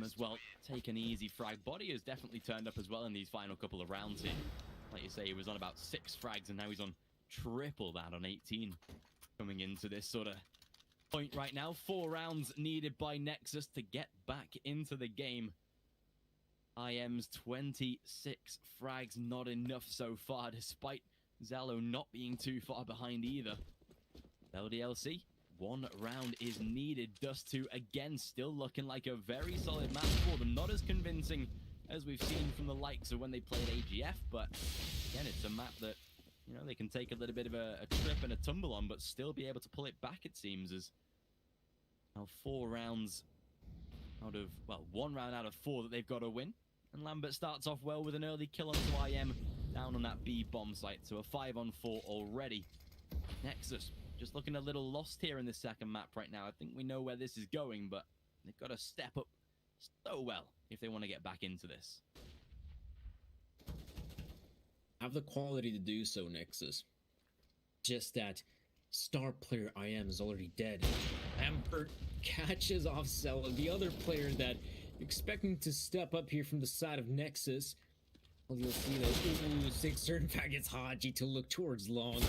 as well take an easy frag. Body has definitely turned up as well in these final couple of rounds here. Like you say, he was on about 6 frags, and now he's on triple that on 18. Coming into this sort of point right now. 4 rounds needed by Nexus to get back into the game. IM's 26 frags, not enough so far, despite Zello not being too far behind either. LDLC, 1 round is needed. Dust 2 again, still looking like a very solid map for them. Not as convincing as we've seen from the likes of when they played AGF, but again, it's a map that, you know, they can take a little bit of a trip and a tumble on, but still be able to pull it back, it seems, as now 4 rounds out of, well, 1 round out of 4 that they've got to win. And Lambert starts off well with an early kill onto IM down on that B bomb site, so a 5-on-4 already. Nexus just looking a little lost here in this second map right now. I think we know where this is going, but they've got to step up so well if they want to get back into this. Have the quality to do so, Nexus. Just that star player IM is already dead. Lambert catches off Zello, the other player that expecting to step up here from the side of Nexus. Well, you'll see that Sixer in fact gets Haji to look towards long.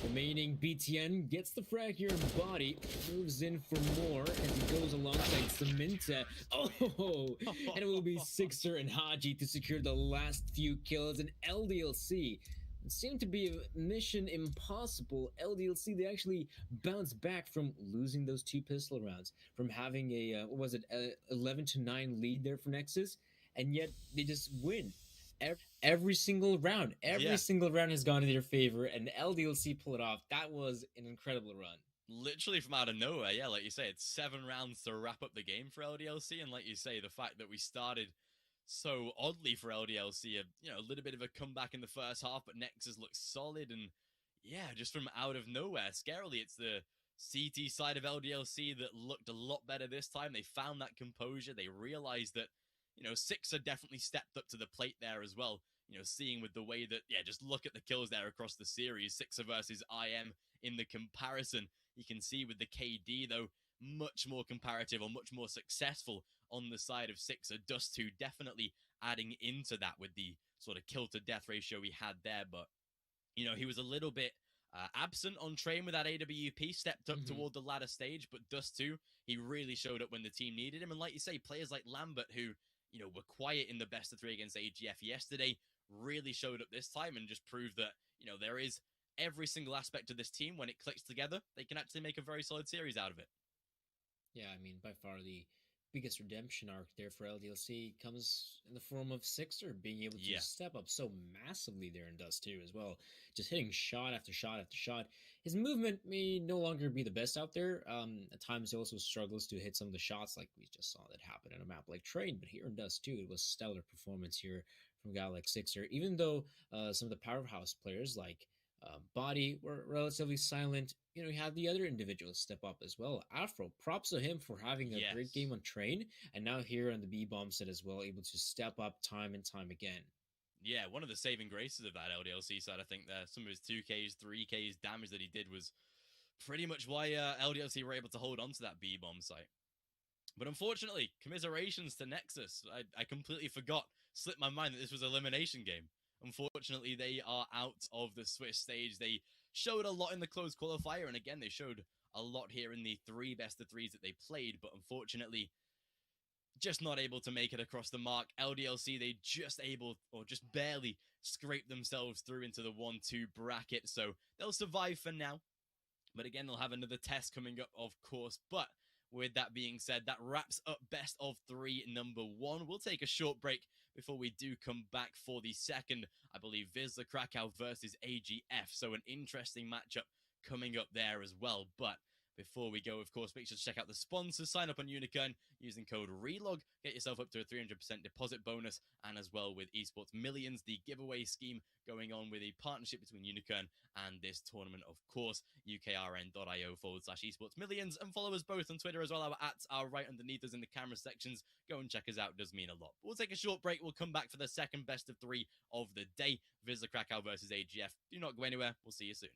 Remaining BTN gets the frag here in body, moves in for more as he goes alongside Samantha. Oh, and it will be Sixer and Haji to secure the last few kills. And LDLC, it seemed to be a mission impossible. LDLC, they actually bounced back from losing those 2 pistol rounds, from having a, what was it, 11-9 lead there for Nexus, and yet they just win. Every single round, single round has gone in their favor, and LDLC pull it off. That was an incredible run. Literally from out of nowhere, yeah, like you say, it's 7 rounds to wrap up the game for LDLC, and like you say, the fact that we started so oddly for LDLC, a little bit of a comeback in the first half, but Nexus looks solid, and yeah, just from out of nowhere, scarily, it's the CT side of LDLC that looked a lot better this time. They found that composure. They realized that, Sixer definitely stepped up to the plate there as well. Seeing with the way that, just look at the kills there across the series. Sixer versus IM in the comparison. You can see with the KD, though, much more comparative or much more successful on the side of Sixer. Dust 2 definitely adding into that with the sort of kill to death ratio he had there. But, he was a little bit absent on train with that AWP, stepped up toward the latter stage. But Dust 2, he really showed up when the team needed him. And like you say, players like Lambert, who, were quiet in the best of 3 against AGF yesterday, really showed up this time and just proved that, there is every single aspect of this team. When it clicks together, they can actually make a very solid series out of it. Yeah, I mean, by far the biggest redemption arc there for LDLC comes in the form of Sixer being able to step up so massively there in Dust 2 as well. Just hitting shot after shot after shot. His movement may no longer be the best out there. At times he also struggles to hit some of the shots like we just saw that happen in a map like Train. But here in Dust 2, it was stellar performance here from a guy like Sixer. Even though some of the powerhouse players like Body were relatively silent, you had the other individuals step up as well. Afro, props to him for having a great game on Train, and now here on the B-bomb set as well, able to step up time and time again. Yeah, one of the saving graces of that LDLC side, I think, there, some of his 2Ks, 3Ks damage that he did was pretty much why LDLC were able to hold on to that B-bomb site. But unfortunately, commiserations to Nexus. I completely forgot, slipped my mind that this was an elimination game. Unfortunately, they are out of the Swiss stage. They showed a lot in the closed qualifier, and again, they showed a lot here in the 3 best of 3s that they played, but unfortunately, just not able to make it across the mark. LDLC, they just barely scrape themselves through into the 1-2 bracket, so they'll survive for now. But again, they'll have another test coming up, of course, but with that being said, that wraps up best of 3 number 1. We'll take a short break before we do come back for the second, I believe, Wisla Krakow versus AGF. So an interesting matchup coming up there as well. But before we go, of course, make sure to check out the sponsors. Sign up on Unicorn using code RELOG. Get yourself up to a 300% deposit bonus. And as well with Esports Millions, the giveaway scheme going on with a partnership between Unicorn and this tournament, of course. ukrn.io/esports millions. And follow us both on Twitter as well. Our ats are right underneath us in the camera sections. Go and check us out. It does mean a lot. But we'll take a short break. We'll come back for the second best of 3 of the day. Wisla Krakow versus AGF. Do not go anywhere. We'll see you soon.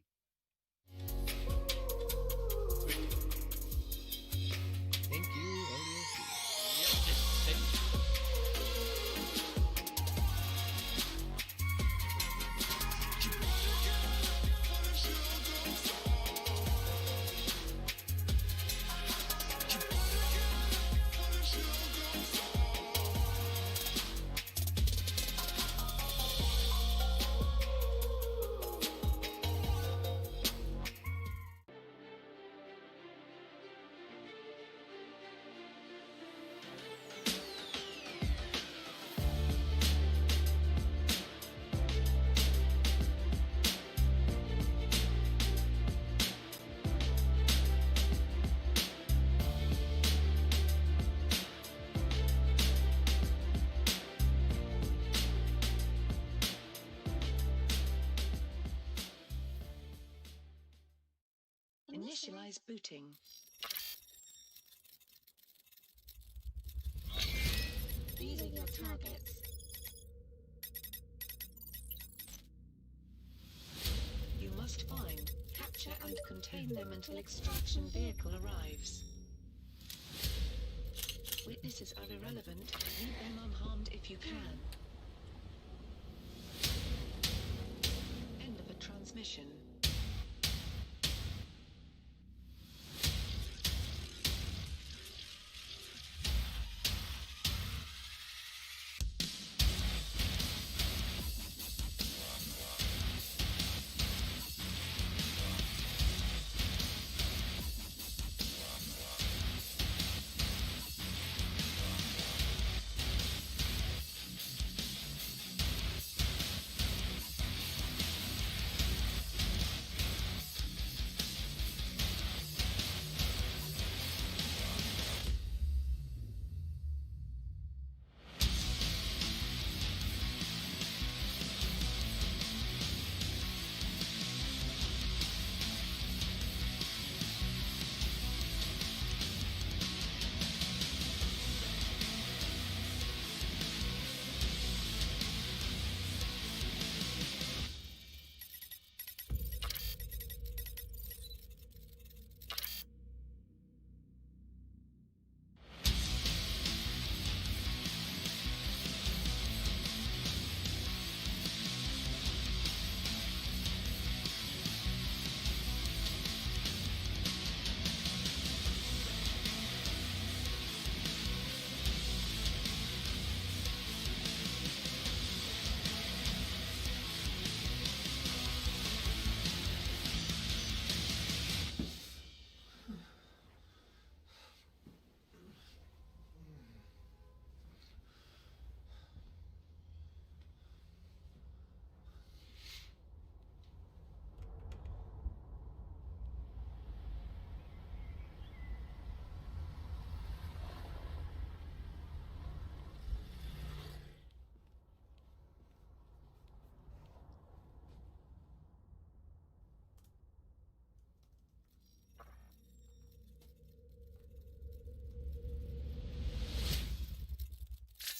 Thank you, LDLC. Yep, Initialize booting. These are your targets. You must find, capture and contain them until extraction vehicle arrives. Witnesses are irrelevant, leave them unharmed if you can. End of a transmission.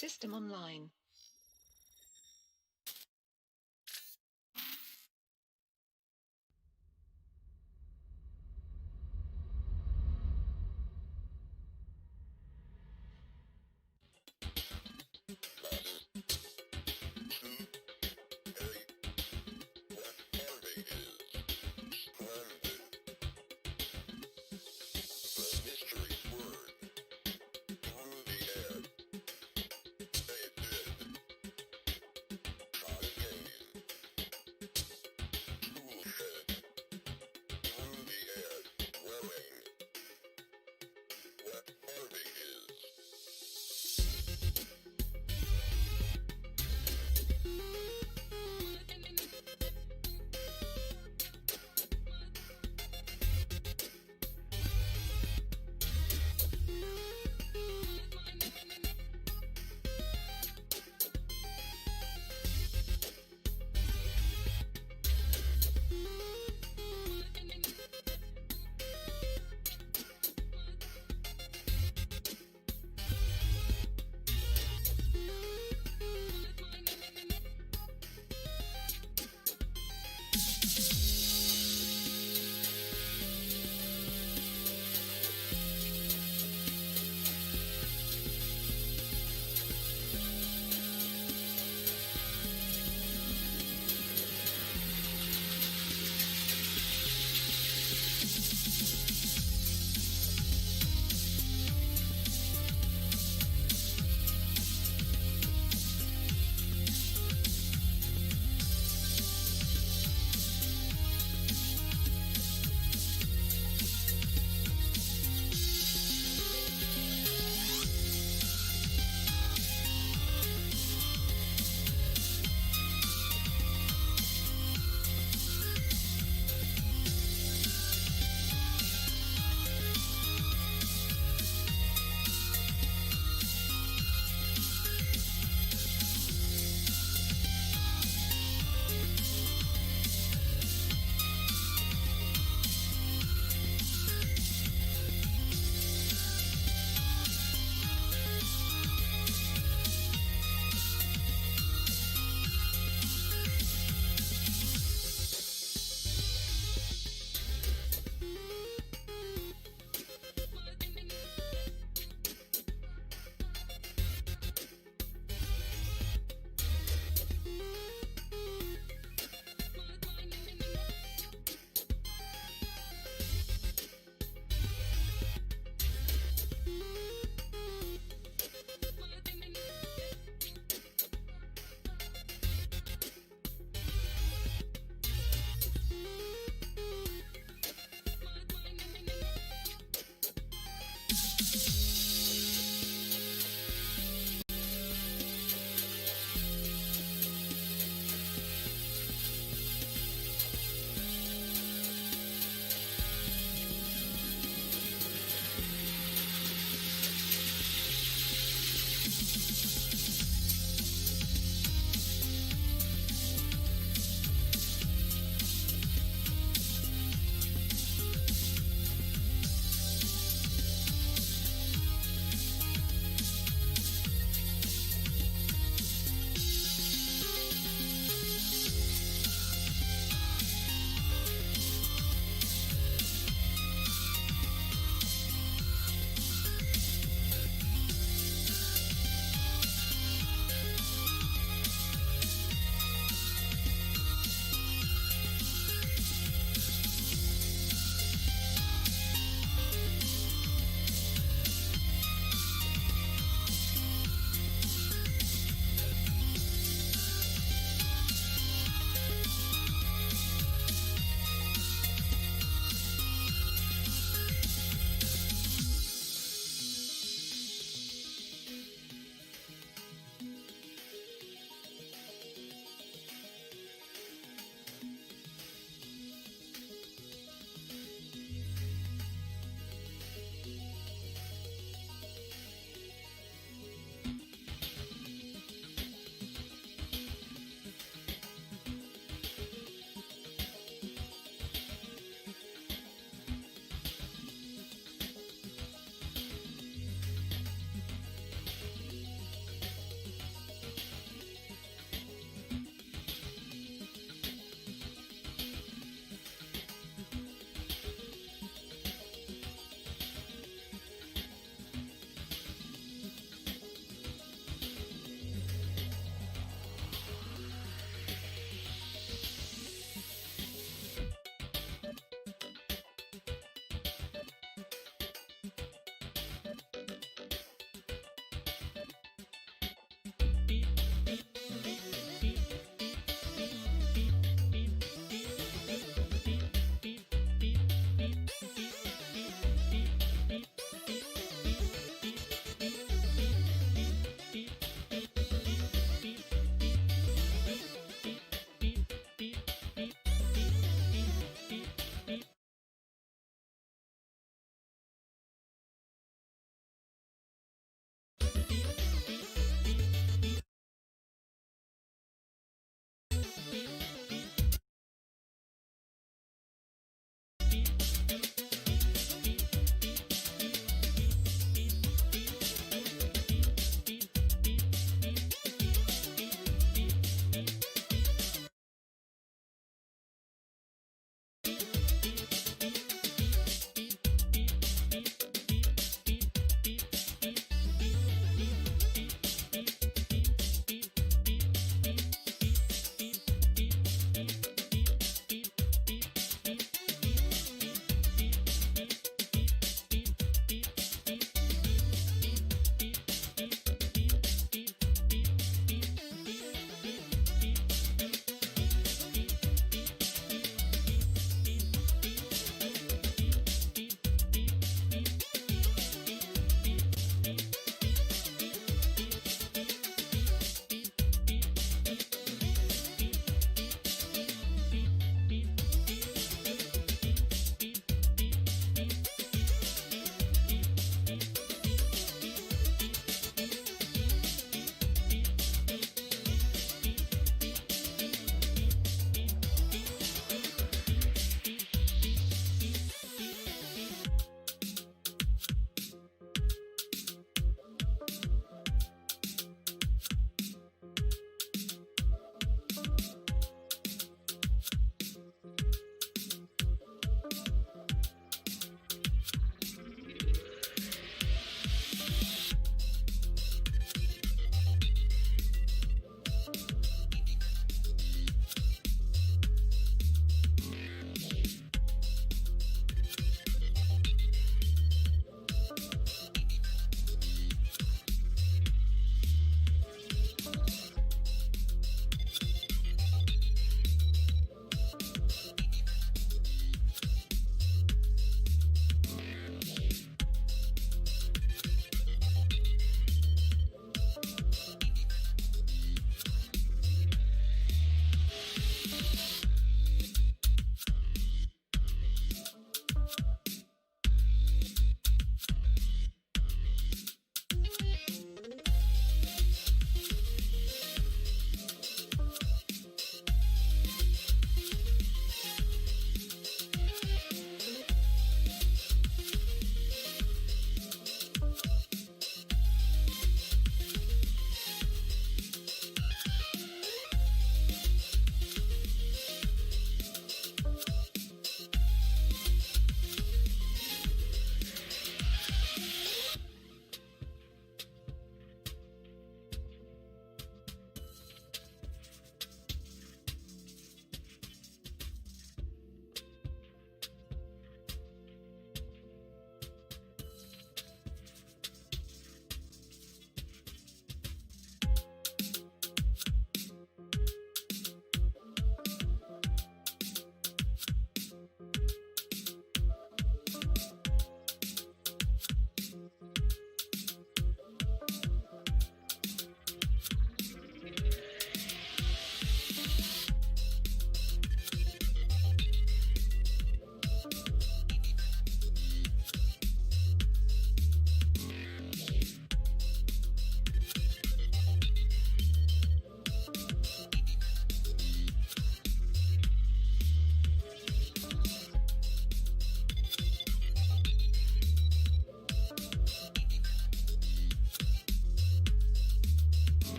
System online.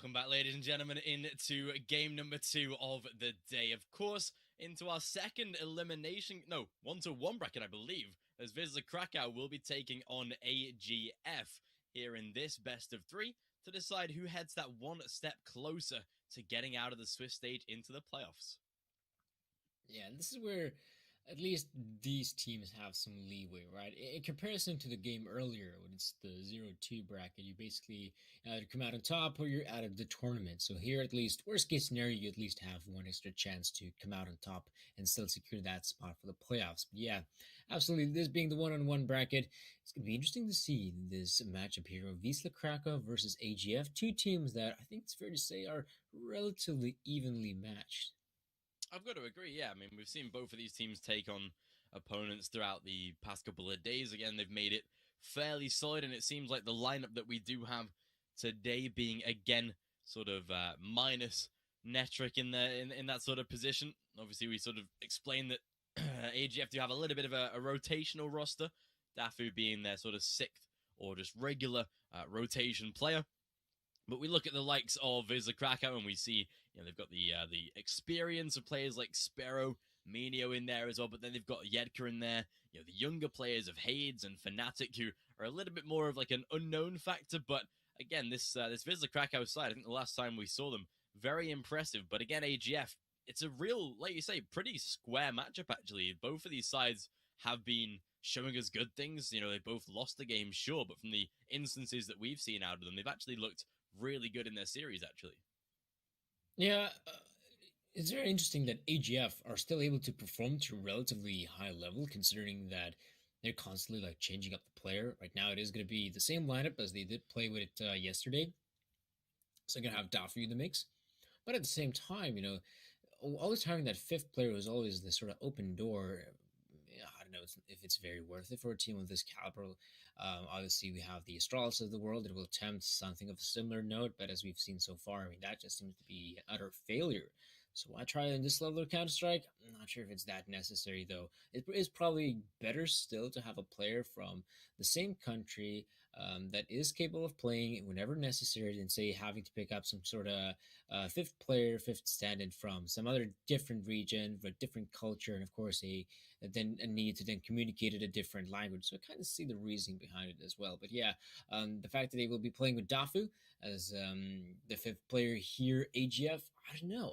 Welcome back, ladies and gentlemen, into game number 2 of the day. Of course, into our second elimination, no, 1-1 bracket, I believe, as Wisla Krakow will be taking on AGF here in this best of 3 to decide who heads that one step closer to getting out of the Swiss stage into the playoffs. Yeah, and this is where at least these teams have some leeway, right? In comparison to the game earlier, when it's the 0-2 bracket, you basically either come out on top or you're out of the tournament. So here, at least, worst case scenario, you at least have one extra chance to come out on top and still secure that spot for the playoffs. But yeah, absolutely, this being the one-on-one bracket, it's going to be interesting to see this matchup here of Wisla Krakow versus AGF, two teams that I think it's fair to say are relatively evenly matched. I've got to agree, yeah. I mean, we've seen both of these teams take on opponents throughout the past couple of days. Again, they've made it fairly solid, and it seems like the lineup that we do have today being, again, sort of minus Netric in that sort of position. Obviously, we sort of explained that AGF do have a little bit of a rotational roster, Dafu being their sort of 6th or just regular rotation player. But we look at the likes of Wisla Krakow and we see, they've got the experience of players like Sparrow, Menio in there as well, but then they've got Yedka in there, the younger players of Hades and Fnatic who are a little bit more of like an unknown factor. But again, this Wisla Krakow side, I think the last time we saw them, very impressive. But again, AGF, it's a real, like you say, pretty square matchup actually. Both of these sides have been showing us good things. They both lost the game, sure, but from the instances that we've seen out of them, they've actually looked really good in their series, actually. Yeah, it's very interesting that AGF are still able to perform to a relatively high level, considering that they're constantly like changing up the player. Right now, it is going to be the same lineup as they did play with it yesterday. So they're going to have Dafu in the mix. But at the same time, always having that 5th player who's always this sort of open door. I don't know if it's very worth it for a team of this caliber. Obviously, we have the Astralis of the world that will attempt something of a similar note, but as we've seen so far, that just seems to be an utter failure. So why try in this level of Counter-Strike? I'm not sure if it's that necessary, though. It is probably better still to have a player from the same country that is capable of playing whenever necessary than, say, having to pick up some sort of 5th player, 5th stand-in from some other different region, but different culture, and of course a need to then communicate in a different language. So I kind of see the reasoning behind it as well. But yeah, the fact that they will be playing with Dafu as the 5th player here, AGF, I don't know.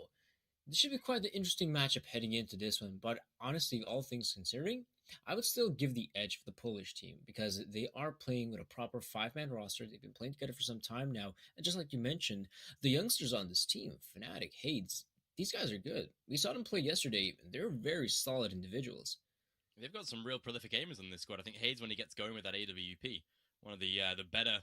This should be quite an interesting matchup heading into this one, but honestly, all things considering, I would still give the edge for the Polish team because they are playing with a proper 5-man roster. They've been playing together for some time now, and just like you mentioned, the youngsters on this team, Fnatic, Hades, these guys are good. We saw them play yesterday, and they're very solid individuals. They've got some real prolific aimers on this squad. I think Hades, when he gets going with that AWP, one of the better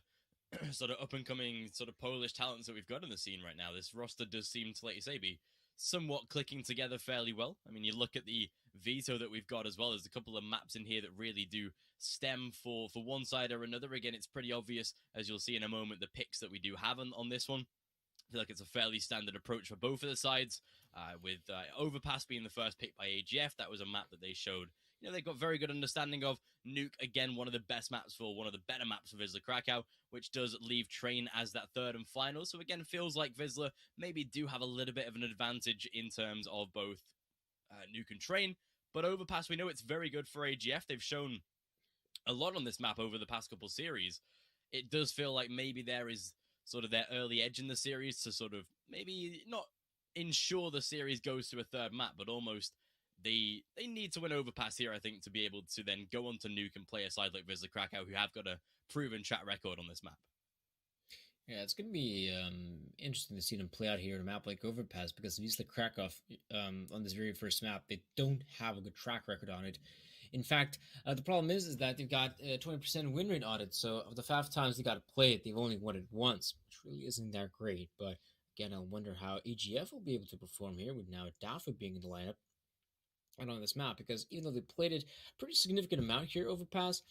sort of up-and-coming sort of Polish talents that we've got in the scene right now. This roster does seem to, like you say, be somewhat clicking together fairly well. I mean, you look at the veto that we've got as well. There's a couple of maps in here that really do stem for one side or another. Again, it's pretty obvious, as you'll see in a moment, the picks that we do have on this one. I feel like it's a fairly standard approach for both of the sides, with Overpass being the first pick by AGF. That was a map that they showed. They've got very good understanding of. Nuke, again, one of the best maps for one of the better maps for Wisla Krakow, which does leave Train as that 3rd and final. So again, feels like Wisla maybe do have a little bit of an advantage in terms of both Nuke and Train. But Overpass, we know it's very good for AGF. They've shown a lot on this map over the past couple series. It does feel like maybe there is sort of their early edge in the series to sort of maybe not ensure the series goes to a 3rd map, but almost they need to win Overpass here, I think, to be able to then go on to Nuke and play a side like Wisla Krakow, who have got a proven track record on this map. Yeah, it's going to be interesting to see them play out here in a map like Overpass, because Wisla Krakow, on this very first map, they don't have a good track record on it. In fact, the problem is that they've got a 20% win rate on it, so of the 5 times they got to play it, they've only won it once, which really isn't that great. But again, I wonder how AGF will be able to perform here with now Dafu being in the lineup and on this map, because even though they played it a pretty significant amount here, Overpass,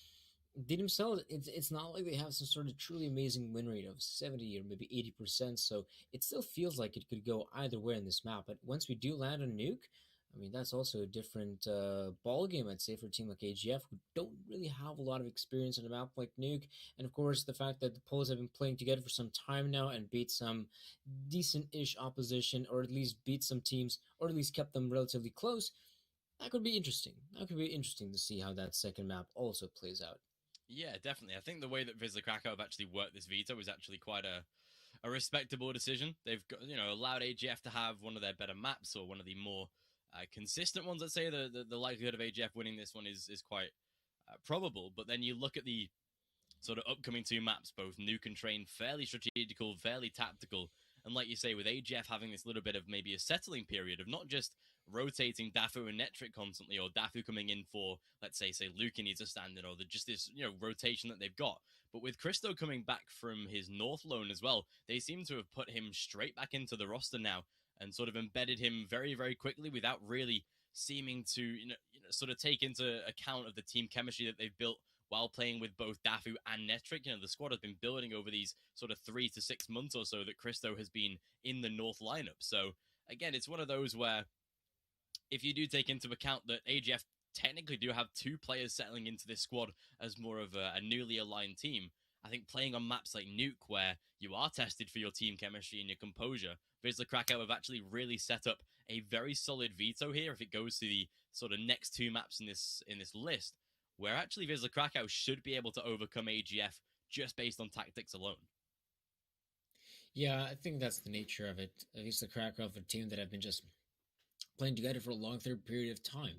they themselves, it's not like they have some sort of truly amazing win rate of 70 or maybe 80%, so it still feels like it could go either way in this map. But once we do land on Nuke, I mean, that's also a different ball game, I'd say, for a team like AGF, who don't really have a lot of experience on a map like Nuke. And of course, the fact that the Poles have been playing together for some time now and beat some decent-ish opposition, or at least beat some teams, or at least kept them relatively close, that could be interesting. That could be interesting to see how that second map also plays out. Yeah, definitely. I think the way that Wisla Krakow have actually worked this veto is actually quite a respectable decision. They've got, allowed AGF to have one of their better maps, or one of the more consistent ones. Let's say the likelihood of AGF winning this one is quite probable. But then you look at the sort of upcoming two maps, both Nuke and Train, fairly strategical, fairly tactical. And like you say, with AGF having this little bit of maybe a settling period of not just rotating Dafu and Netric constantly, or Dafu coming in for, let's say Luke needs a stand-in, or just this, rotation that they've got. But with Christo coming back from his North loan as well, they seem to have put him straight back into the roster now and sort of embedded him very, very quickly without really seeming to, sort of take into account of the team chemistry that they've built while playing with both Dafu and Netric. The squad has been building over these sort of 3 to 6 months or so that Christo has been in the North lineup. So, again, it's one of those where if you do take into account that AGF technically do have 2 players settling into this squad as more of a newly aligned team, I think playing on maps like Nuke, where you are tested for your team chemistry and your composure, Wisla Krakow have actually really set up a very solid veto here if it goes to the sort of next 2 maps in this list, where actually Wisla Krakow should be able to overcome AGF just based on tactics alone. Yeah, I think that's the nature of it. Wisla Krakow, a team that have been just playing together for a long period of time.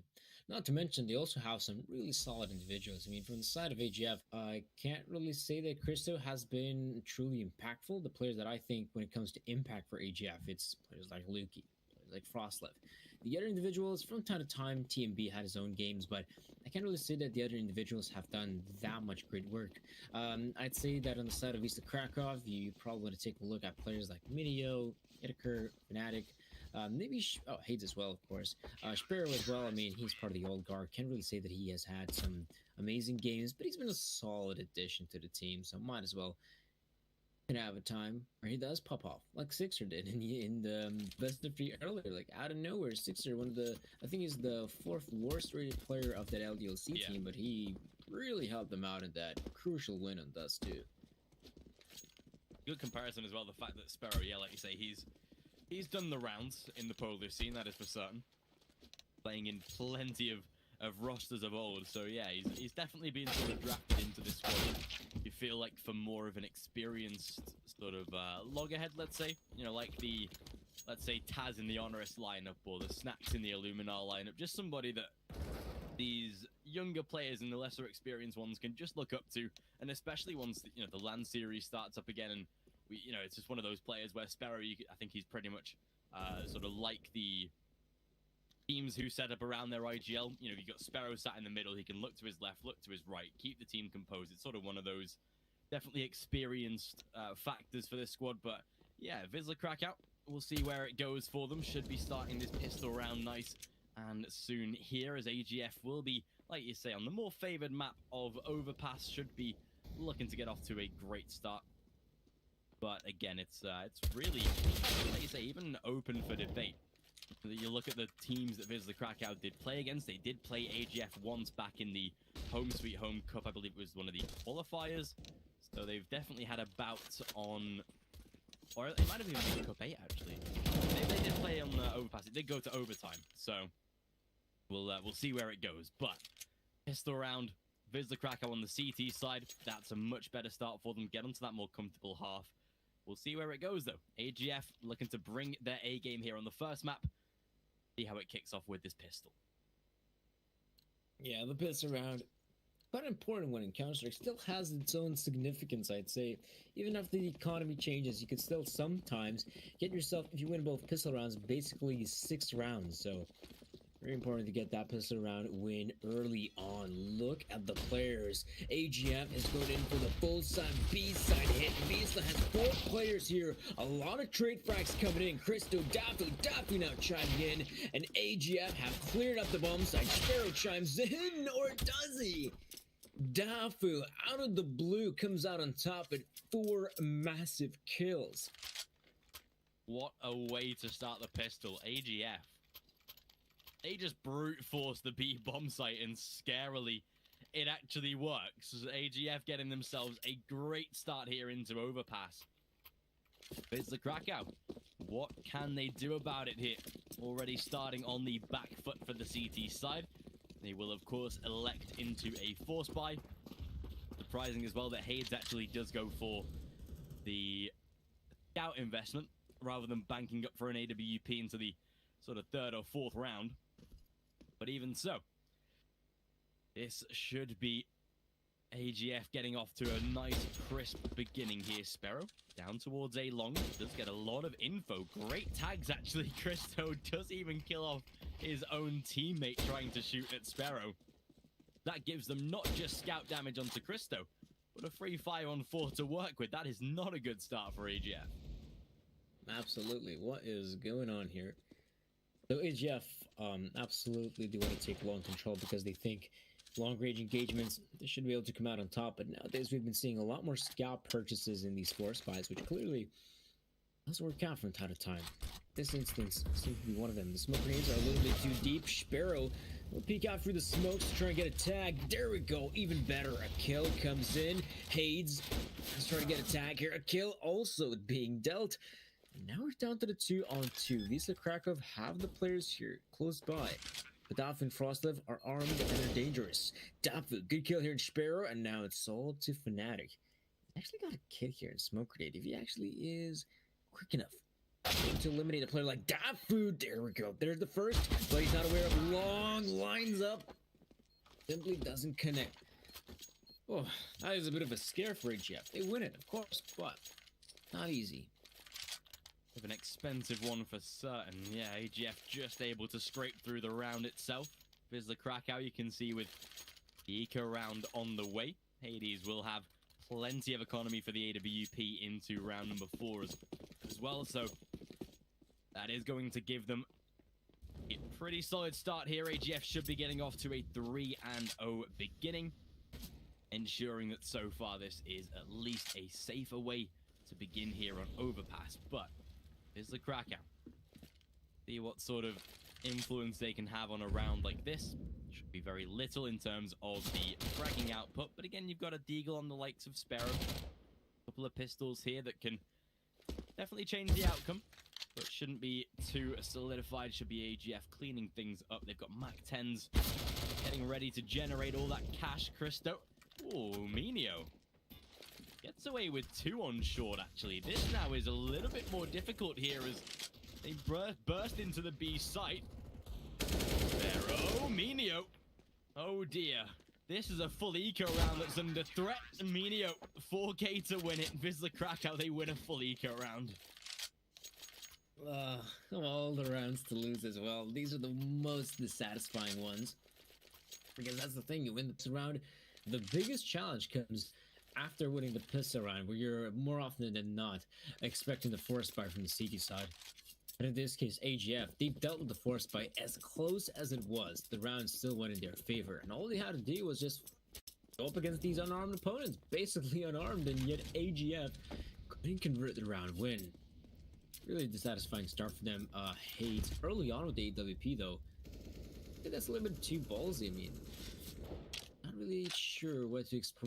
Not to mention, they also have some really solid individuals. I mean, from the side of AGF, I can't really say that Christo has been truly impactful. The players that I think, when it comes to impact for AGF, it's players like Lukey, players like Frostlev. The other individuals, from time to time, TMB had his own games, but I can't really say that the other individuals have done that much great work. I'd say that on the side of Wisla Krakow, you probably want to take a look at players like Menyayu, Itaker, Fnatic, maybe Hades as well, of course. Sparrow as well. I mean, he's part of the old guard. Can't really say that he has had some amazing games, but he's been a solid addition to the team. So might as well have a time where he does pop off, like Sixer did in the best of 3 earlier, like out of nowhere. Sixer, I think he's the 4th worst rated player of that LDLC team, but he really helped them out in that crucial win on Dust 2. Good comparison as well. The fact that Sparrow, like you say, he's done the rounds in the Polish scene, that is for certain. Playing in plenty of rosters of old. So yeah, he's definitely been sort of drafted into this squad. You feel like for more of an experienced sort of loggerhead, let's say. Like let's say Taz in the Honorist lineup, or the Snacks in the Illuminar lineup. Just somebody that these younger players and the lesser experienced ones can just look up to. And especially once the LAN series starts up again, and it's just one of those players where Sparrow, I think he's pretty much sort of like the teams who set up around their IGL. You've got Sparrow sat in the middle. He can look to his left, look to his right, keep the team composed. It's sort of one of those definitely experienced factors for this squad. But yeah, Wisla Krakow, we'll see where it goes for them. Should be starting this pistol round nice and soon here, as AGF will be, like you say, on the more favored map of Overpass. Should be looking to get off to a great start. But again, it's really, like you say, even open for debate. You look at the teams that Wisla Krakow did play against. They did play AGF once back in the Home Sweet Home Cup. I believe it was one of the qualifiers. So they've definitely had a bout on, or it might have even been Cup 8 actually. They did play on the Overpass. It did go to overtime. So we'll see where it goes. But pistol round, Wisla Krakow on the CT side. That's a much better start for them. Get onto that more comfortable half. We'll see where it goes, though. AGF looking to bring their A game here on the first map. See how it kicks off with this pistol. Yeah, the pistol round, quite an important one in Counter-Strike. Still has its own significance, I'd say. Even after the economy changes, you can still sometimes get yourself, if you win both pistol rounds, basically 6 rounds. So very important to get that pistol round win early on. Look at the players. AGF is going in for the full side B-side hit. Wisla has 4 players here. A lot of trade frags coming in. Christo, Dafu now chiming in. And AGF have cleared up the bomb side. Sparrow chimes in, or does he? Dafu, out of the blue, comes out on top at 4 massive kills. What a way to start the pistol. AGF They just brute force the B bomb site, and scarily, it actually works. AGF getting themselves a great start here into overpass. It's the Krakow. What can they do about it here? Already starting on the back foot for the CT side. They will, of course, elect into a force buy. Surprising as well that Hades actually does go for the scout investment rather than banking up for an AWP into the sort of third or fourth round. But even so, this should be AGF getting off to a nice crisp beginning here. Sparrow down towards A long. Does get a lot of info. Great tags actually. Christo does even kill off his own teammate trying to shoot at Sparrow. That gives them not just scout damage onto Christo, but a free 5-on-4 to work with. That is not a good start for AGF. Absolutely. What is going on here? So AGF absolutely do want to take long control because they think long-range engagements, they should be able to come out on top. But nowadays we've been seeing a lot more scout purchases in these force buys, which clearly does work out from time to time. This instance seems to be one of them. The smoke grenades are a little bit too deep. Sparrow will peek out through the smokes to try and get a tag. There we go. Even better. A kill comes in. Hades is trying to get a tag here. A kill also being dealt. Now we're down to the 2-on-2. Wisla Krakow have the players here close by. But Dafu and Frostlev are armed and they're dangerous. Dafu, good kill here in Sparrow, and now it's all to Fnatic. He's actually got a kid here in Smoke Grenade. If he actually is quick enough to eliminate a player like Dafu, there we go. There's the first, but he's not aware of long lines up. Simply doesn't connect. Oh, that is a bit of a scare for AGF. They win it, of course, but not easy. An expensive one for certain. Yeah, AGF just able to scrape through the round itself. There's the Krakow, you can see with the eco round on the way. Hades will have plenty of economy for the AWP into round number 4 as well. So that is going to give them a pretty solid start here. AGF should be getting off to a 3-0 beginning, ensuring that so far this is at least a safer way to begin here on overpass. But is the Krakow. See what sort of influence they can have on a round like this. Should be very little in terms of the fragging output, but again, you've got a deagle on the likes of Sparrow. A couple of pistols here that can definitely change the outcome, but shouldn't be too solidified. Should be AGF cleaning things up. They've got Mac 10s getting ready to generate all that cash. Christo. Oh, Minio gets away with 2 on short, actually. This now is a little bit more difficult here as they burst into the B site. There, oh, Minio. Oh, dear. This is a full eco round that's under threat. Minio, 4K to win it. Wisla Krakow, they win a full eco round. All the rounds to lose as well. These are the most dissatisfying ones. Because that's the thing, you win this round. The biggest challenge comes after winning the pistol round, where you're more often than not expecting the force buy from the CT side. But in this case, AGF, they dealt with the force buy as close as it was. The round still went in their favor, and all they had to do was just go up against these unarmed opponents, basically unarmed, and yet AGF couldn't convert the round win. Really dissatisfying start for them. Hades early on with the AWP though. I think that's a little bit too ballsy. I mean, not really sure what to expect